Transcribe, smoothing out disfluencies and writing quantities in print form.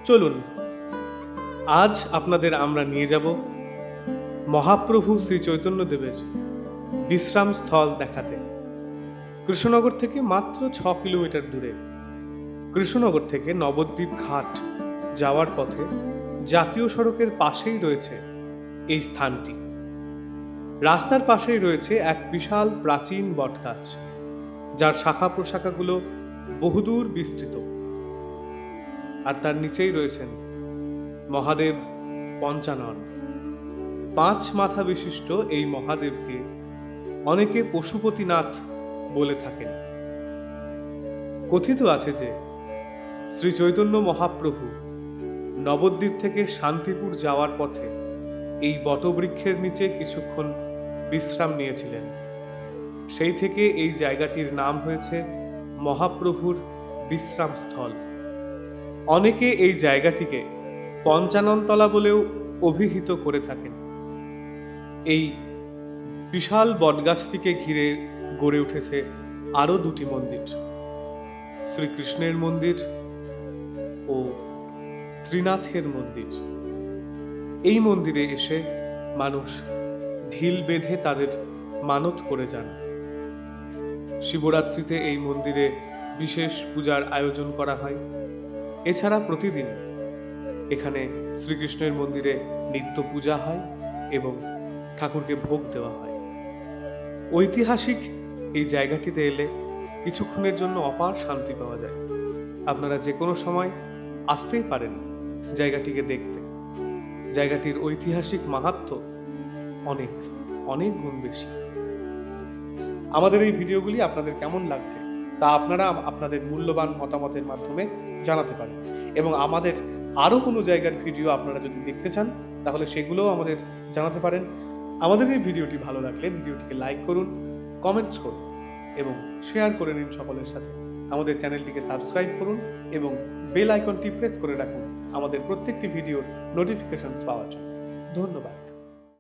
চলুন আজ আপনাদের আমরা নিয়ে যাব মহাপ্রভু শ্রী চৈতন্যদেবের বিশ্রাম স্থল দেখাতে। কৃষ্ণনগর থেকে মাত্র 6 কিলোমিটার দূরে। কৃষ্ণনগর থেকে নবদ্বীপ ঘাট যাওয়ার পথে জাতীয় সড়কের পাশেই রয়েছে এই স্থানটি। রাস্তার পাশেই রয়েছে এক বিশাল প্রাচীন বটগাছ, যার শাখা প্রশাখাগুলো বহুদূর বিস্তৃত। আর তার নিচেই রয়েছেন মহাদেব পঞ্চানন। 5 মাথা বিশিষ্ট এই মহাদেবকে অনেকে পশুপতিনাথ বলে থাকেন। কথিত আছে যে শ্রী চৈতন্য মহাপ্রভু নবদ্বীপ থেকে শান্তিপুর যাওয়ার পথে এই বটবৃক্ষের নিচে কিছুক্ষণ বিশ্রাম নিয়েছিলেন। সেই থেকে এই জায়গাটির নাম হয়েছে মহাপ্রভুর বিশ্রাম স্থল। অনেকে এই জায়গাটিকে পঞ্চাননতলা বলেও অভিহিত করে থাকেন। এই বিশাল বটগাছটিকে ঘিরে গড়ে উঠেছে আরো 2টি মন্দির, শ্রীকৃষ্ণের মন্দির ও ত্রিনাথের মন্দির। এই মন্দিরে এসে মানুষ ঢিল বেঁধে তাদের মানত করে যান। শিবরাত্রিতে এই মন্দিরে বিশেষ পূজার আয়োজন করা হয়। এছাড়া প্রতিদিন এখানে শ্রীকৃষ্ণের মন্দিরে নিত্য পূজা হয় এবং ঠাকুরকে ভোগ দেওয়া হয়। ঐতিহাসিক এই জায়গাটিতে এলে কিছুক্ষণের জন্য অপার শান্তি পাওয়া যায়। আপনারা যে কোনো সময় আসতেই পারেন জায়গাটিকে দেখতে। জায়গাটির ঐতিহাসিক মাহাত্ম্য অনেক অনেক গুণ বেশি। আমাদের এই ভিডিওগুলি আপনাদের কেমন লাগছে তা আপনারা আপনাদের মূল্যবান মতামতের মাধ্যমে জানাতে পারেন, এবং আমাদের আরও কোনো জায়গার ভিডিও আপনারা যদি দেখতে চান তাহলে সেগুলোও আমাদের জানাতে পারেন। আমাদের এই ভিডিওটি ভালো লাগলে ভিডিওটিকে লাইক করুন, কমেন্টস করুন এবং শেয়ার করে নিন সকলের সাথে। আমাদের চ্যানেলটিকে সাবস্ক্রাইব করুন এবং বেল আইকনটি প্রেস করে রাখুন আমাদের প্রত্যেকটি ভিডিওর নোটিফিকেশনস পাওয়ার জন্য। ধন্যবাদ।